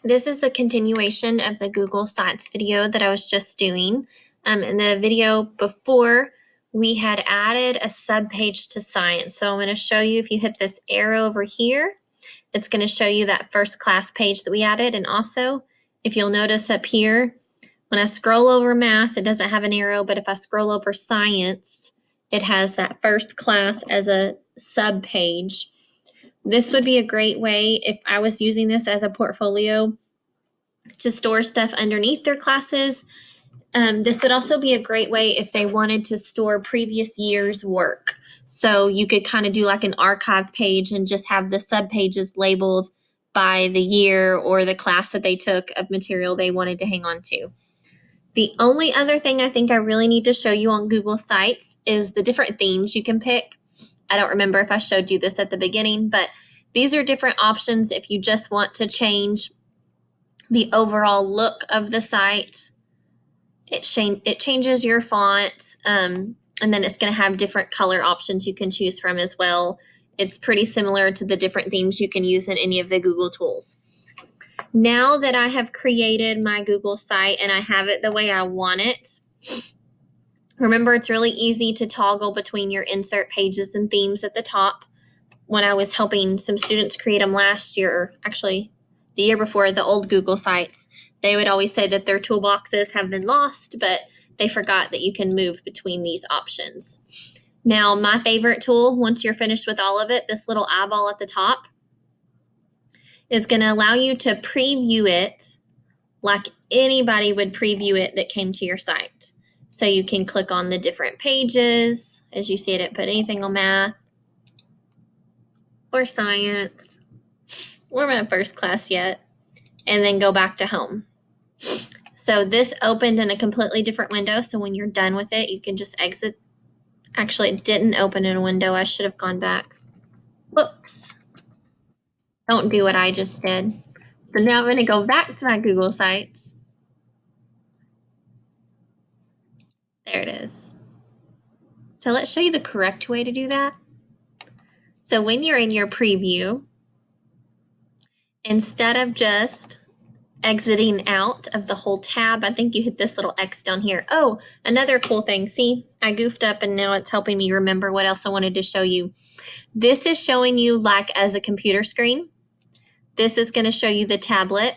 This is a continuation of the Google Sites video that I was just doing. In the video before, we had added a subpage to Science. So I'm going to show you, if you hit this arrow over here, it's going to show you that first class page that we added. And also, if you'll notice up here, when I scroll over Math, it doesn't have an arrow, but if I scroll over Science, it has that first class as a subpage. This would be a great way if I was using this as a portfolio to store stuff underneath their classes. This would also be a great way if they wanted to store previous year's work. So you could kind of do like an archive page and just have the subpages labeled by the year or the class that they took of material they wanted to hang on to. The only other thing I think I really need to show you on Google Sites is the different themes you can pick. I don't remember if I showed you this at the beginning, but these are different options if you just want to change the overall look of the site. It changes your font, and then it's going to have different color options you can choose from as well. It's pretty similar to the different themes you can use in any of the Google tools. Now that I have created my Google site and I have it the way I want it, remember it's really easy to toggle between your insert pages and themes at the top. When I was helping some students create them last year, actually the year before, the old Google sites, they would always say that their toolboxes have been lost, but they forgot that you can move between these options. Now, my favorite tool, once you're finished with all of it, this little eyeball at the top, is going to allow you to preview it like anybody would preview it that came to your site. So you can click on the different pages. As you see, I didn't put anything on Math or Science or my first class yet, and then go back to Home. So this opened in a completely different window, so when you're done with it, you can just exit. Actually, it didn't open in a window. I should have gone back. Whoops. Don't do what I just did. So now I'm going to go back to my Google Sites. There it is. So let's show you the correct way to do that. So when you're in your preview, instead of just exiting out of the whole tab, I think you hit this little X down here. Oh, another cool thing. See, I goofed up and now it's helping me remember what else I wanted to show you. This is showing you like as a computer screen. This is going to show you the tablet.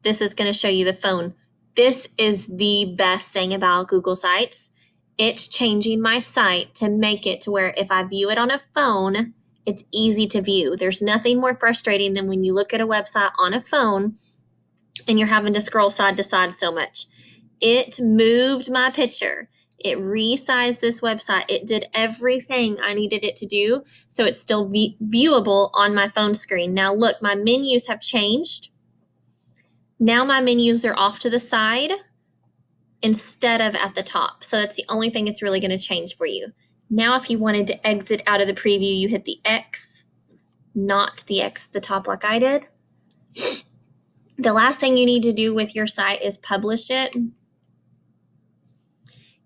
This is going to show you the phone. This is the best thing about Google Sites. It's changing my site to make it to where if I view it on a phone, it's easy to view. There's nothing more frustrating than when you look at a website on a phone and you're having to scroll side to side so much. It moved my picture. It resized this website. It did everything I needed it to do, so it's still viewable on my phone screen. Now look, my menus have changed. Now my menus are off to the side instead of at the top. So that's the only thing it's really going to change for you. Now if you wanted to exit out of the preview, you hit the X, not the X at the top like I did. The last thing you need to do with your site is publish it.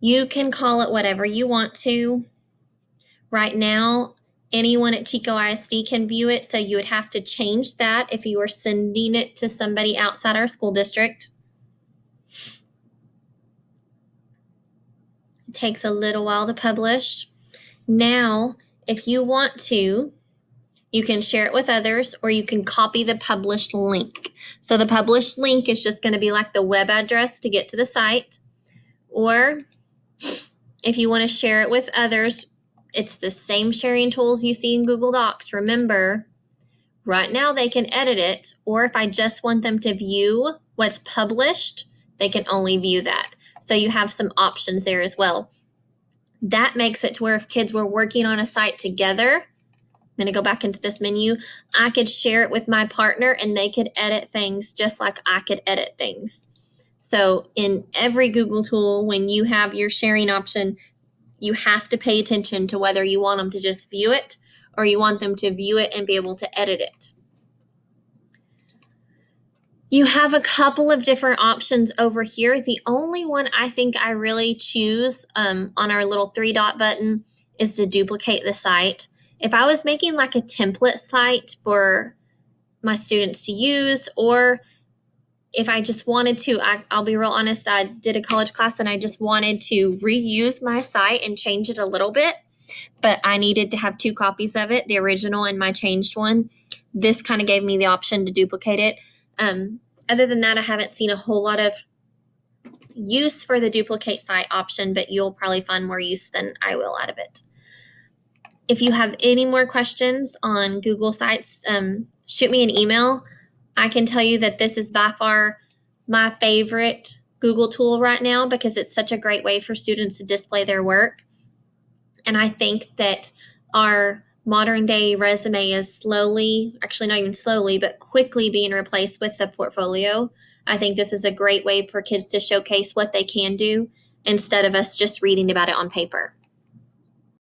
You can call it whatever you want to. Right now, anyone at Chico ISD can view it, so you would have to change that if you were sending it to somebody outside our school district. It takes a little while to publish. Now, if you want to, you can share it with others, or you can copy the published link. So the published link is just going to be like the web address to get to the site. Or if you want to share it with others, it's the same sharing tools you see in Google Docs. Remember, right now they can edit it, or if I just want them to view what's published, they can only view that. So you have some options there as well. That makes it to where if kids were working on a site together, I'm going to go back into this menu, I could share it with my partner and they could edit things just like I could edit things. So in every Google tool, when you have your sharing option, you have to pay attention to whether you want them to just view it or you want them to view it and be able to edit it. You have a couple of different options over here. The only one I think I really choose on our little 3-dot button is to duplicate the site. If I was making like a template site for my students to use, or if I just wanted to, I'll be real honest, I did a college class and I just wanted to reuse my site and change it a little bit, but I needed to have 2 copies of it, the original and my changed one. This kind of gave me the option to duplicate it. Other than that, I haven't seen a whole lot of use for the duplicate site option, but you'll probably find more use than I will out of it. If you have any more questions on Google Sites, shoot me an email. I can tell you that this is by far my favorite Google tool right now because it's such a great way for students to display their work. And I think that our modern day resume is slowly, actually not even slowly, but quickly being replaced with a portfolio. I think this is a great way for kids to showcase what they can do instead of us just reading about it on paper.